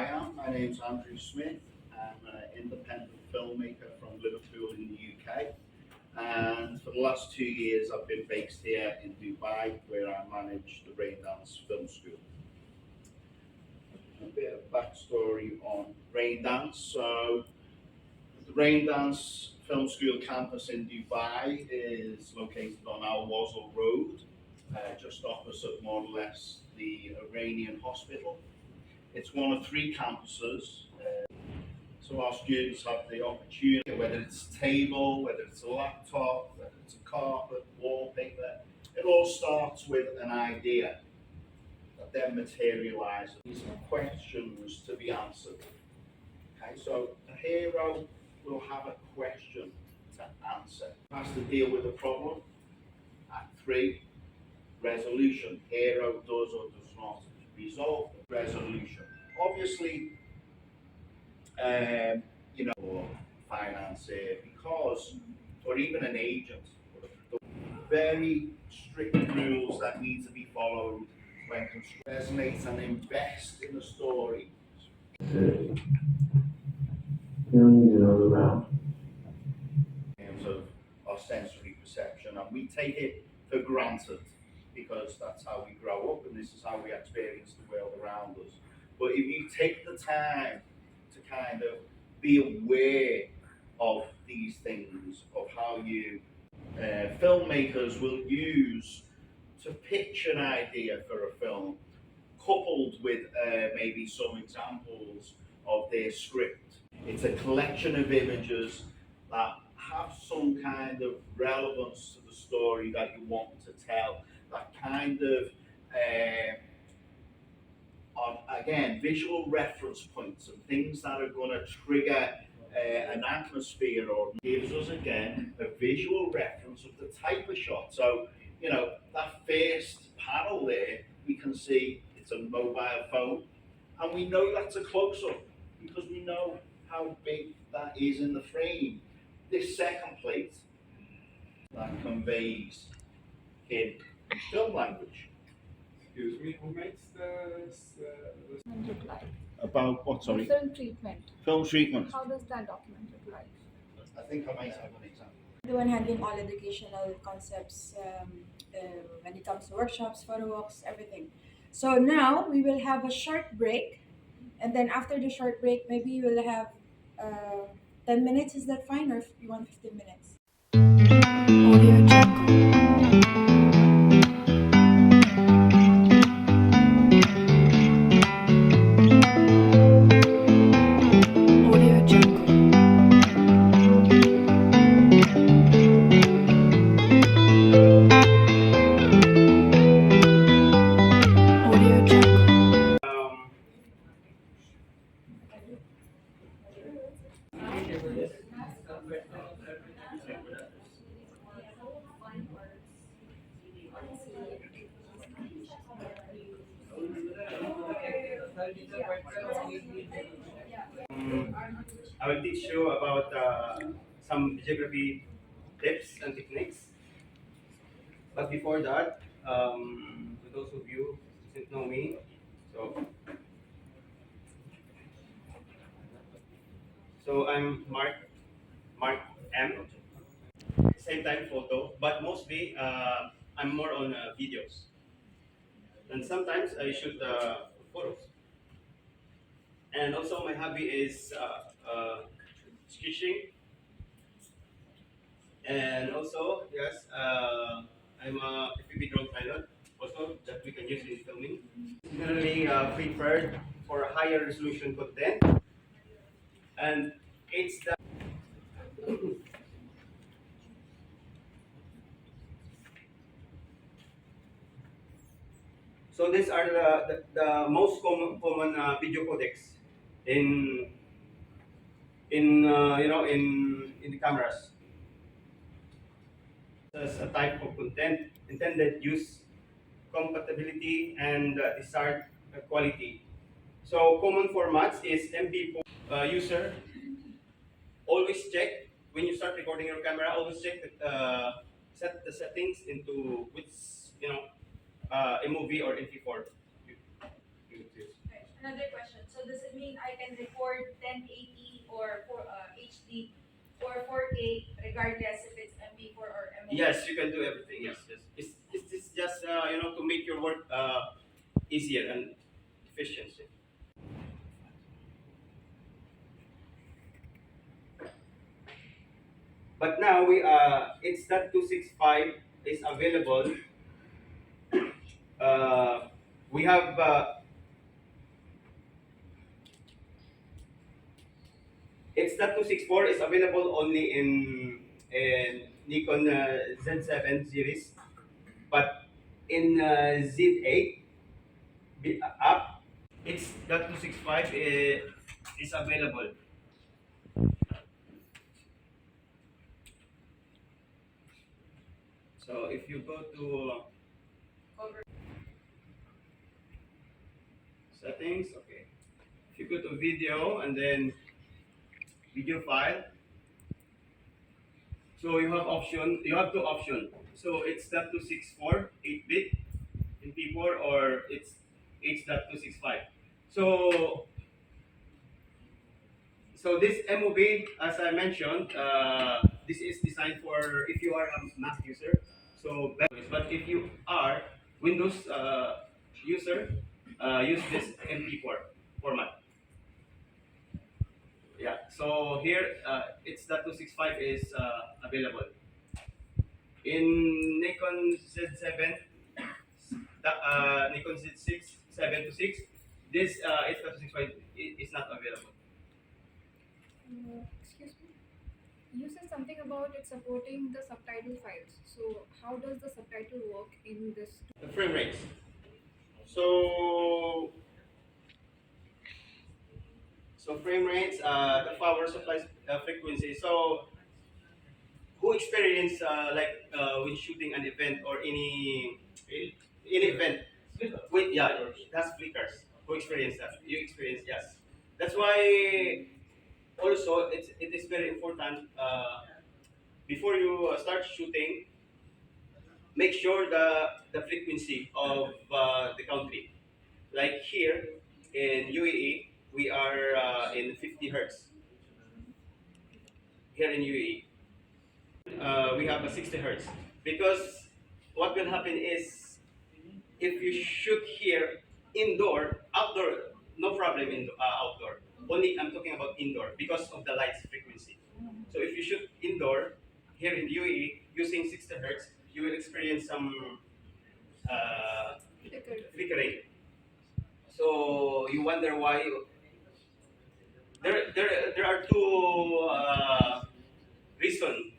My name's Andrew Smith. I'm an independent filmmaker from Liverpool in the UK. And for the last 2 years, I've been based here in Dubai, where I manage the Raindance Film School. A bit of backstory on Raindance. So, the Raindance Film School campus in Dubai is located on Al Wasl Road, just opposite, more or less, the Iranian hospital. It's one of 3 campuses. So our students have the opportunity, whether it's a table, whether it's a laptop, whether it's a carpet, wallpaper, it all starts with an idea that then materializes. These are questions to be answered. Okay, so the hero will have a question to answer. Has to deal with a problem. Act 3, resolution. Hero does or does not resolve the resolution. Obviously, or financier, because, or even an agent, very strict rules that need to be followed when construction resonates and invest in the story. You don't need to know the route. In terms of our sensory perception, and we take it for granted because that's how we grow up and this is how we experience the world around us. But if you take the time to kind of be aware of these things, of how you filmmakers will use to pitch an idea for a film, coupled with maybe some examples of their script. It's a collection of images that have some kind of relevance to the story that you want to tell, that kind of again, visual reference points and things that are going to trigger an atmosphere, or gives us again a visual reference of the type of shot. So, that first panel there, we can see it's a mobile phone, and we know that's a close-up because we know how big that is in the frame. This second plate that conveys in film language. Excuse me, who makes the Look like? About what, sorry? Film treatment. Film treatment. How does that document look like? I think I might have an example. The one handling all educational concepts when it comes to workshops, photo walks, everything. So now we will have a short break, and then after the short break, maybe you will have 10 minutes. Is that fine, or if you want 15 minutes? Audio Jungle. Audio Jungle. Audio Jungle. I will teach you about some geography tips and techniques. But before that, for those of you who didn't know me, so I'm Mark M. Same time photo, but mostly I'm more on videos. And sometimes I shoot photos. And also my hobby is sketching. And also, yes, I'm a FPV drone pilot also that we can use in filming. Generally preferred for higher resolution content. And it's the so these are the most common video codecs in in the cameras. As a type of content intended use, compatibility, and desired quality. So common formats is MP4. User, always check when you start recording your camera. Always check that set the settings into which a movie or MP4. Another question. So does it mean I can record 1080 or HD or 4K regardless if it's MP4 or MOV? Yes, you can do everything. Yes, yes. It's just to make your work easier and efficiency. But now it's that 265 is available. We have it's that 264 is available only in Nikon Z7 series, but in Z8 up, it's that 265 is available. So if you go to settings, okay. If you go to video and then video file, so you have option. You have two options. So it's that 264 8-bit in P4 or it's H.265. So this MOV, as I mentioned, this is designed for if you are a Mac user. So, but if you are Windows user, use this MP4 format. Yeah. So here, it's that 265 is available in Nikon Z7, Nikon Z6 7 to 6. This H.265 is not available. Excuse me. You said something about it supporting the subtitle files. So how does the subtitle work in this? The frame rates. So frame rates, the power supply frequency. So who experience when shooting an event or any event with that's flickers. Who experience that? You experience, yes. That's why also it is very important before you start shooting. Make sure the frequency of the country. Like here in UAE, we are in 50 hertz. Here in UAE, we have a 60 hertz. Because what will happen is if you shoot here indoor, outdoor, no problem in outdoor. Only I'm talking about indoor because of the light's frequency. So if you shoot indoor here in UAE using 60 hertz, you will experience some flickering. So you wonder why. There are two reasons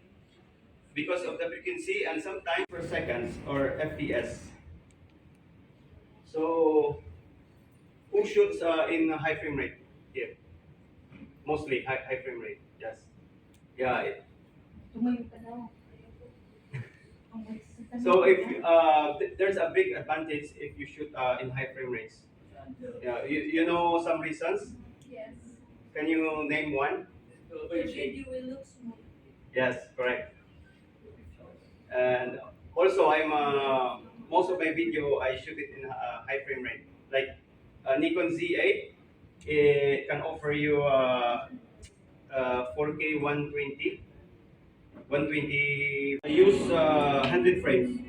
because of the frequency and sometimes per seconds or FPS. So who shoots in a high frame rate here? Mostly high frame rate. Yes. Yeah. So if there's a big advantage if you shoot in high frame rates. Yeah. You know some reasons. Yes. Can you name one? The video will look smooth. Yes, correct. And also, I'm most of my video I shoot it in high frame rate. Like Nikon Z8, it can offer you 4K 120. 120. I use 100 frames.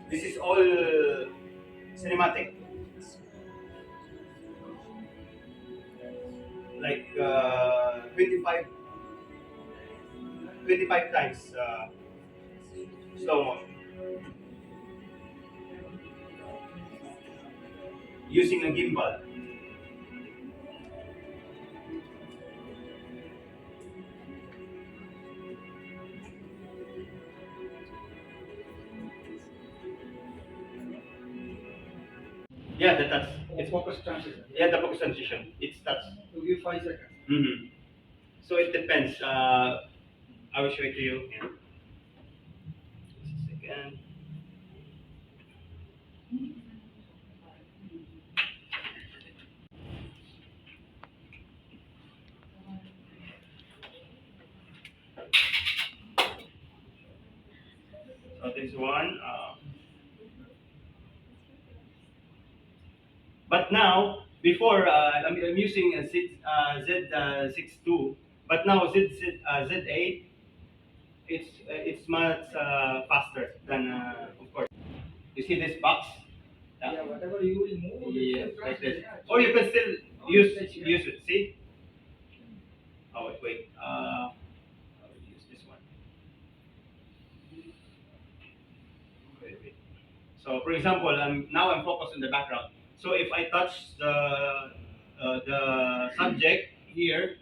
This is all cinematic. Like 25 times slow motion using a gimbal. Yeah, that's it's Focus transition. yeah the focus transition. It's touch. To give 5 seconds. Mm-hmm. So it depends. I will show it to you. Yeah. Just a second. So this one. But now, before I'm using a Z62, but now Z8, it's much faster than of course. You see this box? Yeah, whatever you will move. Yeah, like this. Or you can still use it. See? Oh wait. I will use this one. Wait. So for example, now I'm focused on the background. So if I touch the subject here,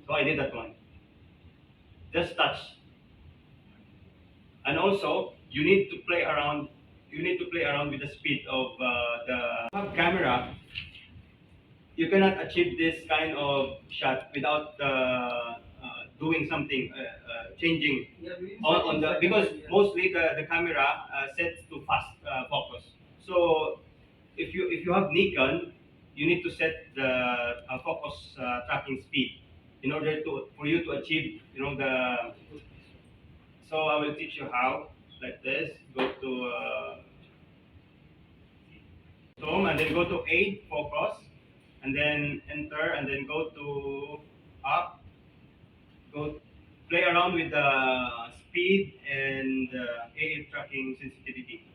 so I did that one. Just touch, and also you need to play around. You need to play around with the speed of the camera. You cannot achieve this kind of shot without doing something, changing on the because mostly the camera sets to fast focus. So if you have Nikon, you need to set the focus tracking speed in order to for you to achieve the. So I will teach you how like this. Go to home and then go to aid focus and then enter and then go to up. Go play around with the speed and AF tracking sensitivity.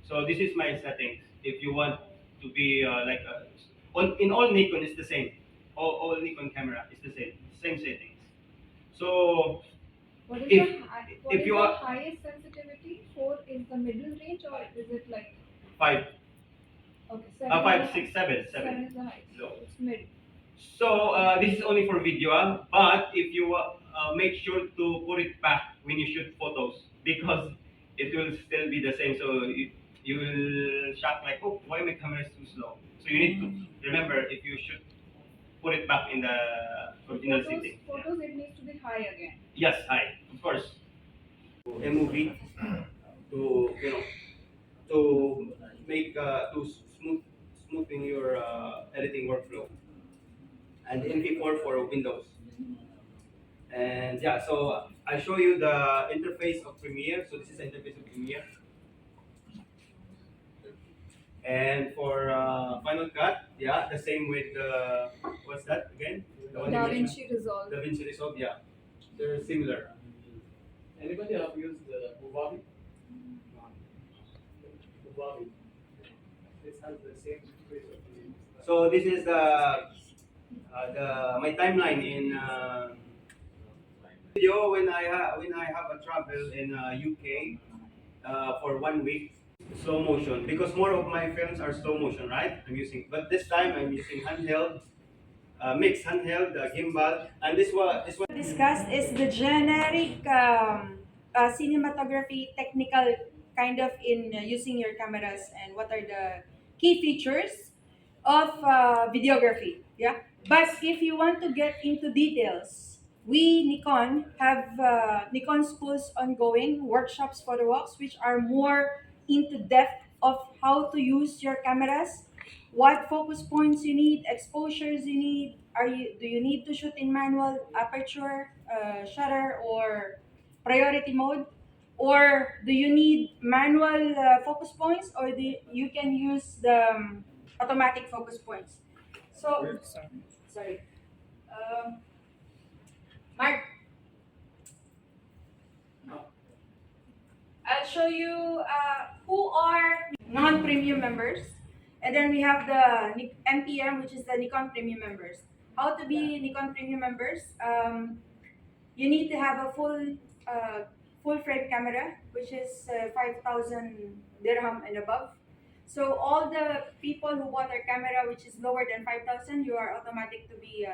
So this is my settings. If you want to be in all Nikon it's the same. All Nikon camera is the same settings. So What is if what if is you the are highest sensitivity? 4 is the middle range, or is it like five, okay, 7 five, is the six, high, seven, 7 is the highest, low. so it's mid. So this is only for video, but if you make sure to put it back when you shoot photos because it will still be the same. So you will shock like, oh, why my camera is too slow? So you need to remember if you should put it back in the So original photos, setting. photos it needs to be high again. Yes, high, of course. A movie to to make to smoothing your editing workflow and MP4 for Windows. And yeah, so I show you the interface of Premiere. So this is the interface of Premiere. And for Final Cut, yeah, the same with what's that again? The one you Da mentioned? Vinci Resolve. DaVinci Resolve, yeah, they're similar. Anybody have used the Huawei? Huawei. This has the same interface of the. So this is the my timeline in video when I have a travel in UK for 1 week. Slow motion because more of my films are slow motion, right? But this time I'm using handheld, mixed handheld, gimbal, and this one. Discussed is the generic cinematography technical kind of in using your cameras and what are the key features of videography. Yeah, but if you want to get into details, we Nikon have Nikon schools ongoing workshops for the walks, which are more into depth of how to use your cameras, what focus points you need, exposures you need. Do you need to shoot in manual aperture, shutter, or priority mode, or do you need manual focus points, or you can use the automatic focus points? So, sorry, Mark, I'll show you who are non-premium members, and then we have the NPM, which is the Nikon Premium members. How to be Nikon Premium members? You need to have a full frame camera, which is 5,000 dirham and above. So all the people who bought their camera, which is lower than 5,000, you are automatic to be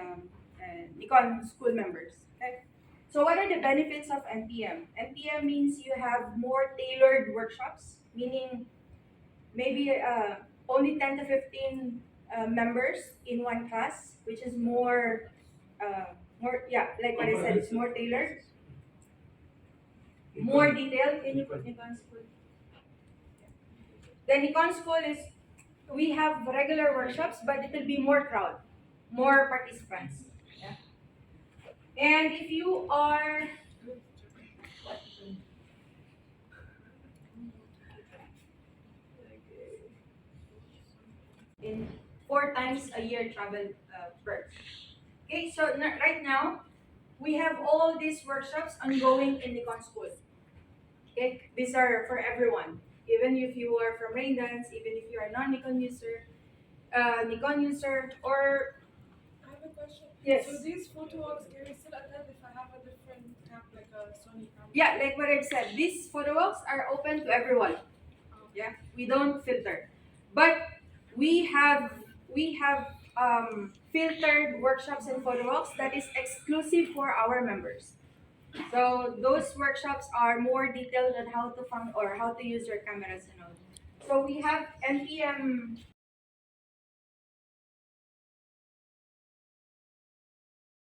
Nikon school members. Okay. So what are the benefits of NPM? NPM means you have more tailored workshops, meaning maybe only 10 to 15 members in one class, which is like what I said, it's more tailored, more detailed. Can you put Nikon School? The Nikon School is, we have regular workshops, but it will be more crowd, more participants. Yeah. And if you are, in 4 times a year travel perks. Okay, so right now we have all these workshops ongoing in Nikon School. Okay, these are for everyone. Even if you are from Raindance, even if you are non-Nikon user, or I have a question. yes. So these photo walks, can we still attend if I have a different camp, like a Sony camera? Yeah, like what I've said, these photo walks are open to everyone. Yeah, we don't filter, but we have filtered workshops and photo walks that is exclusive for our members. So those workshops are more detailed on how to use your cameras and all. So we have NPM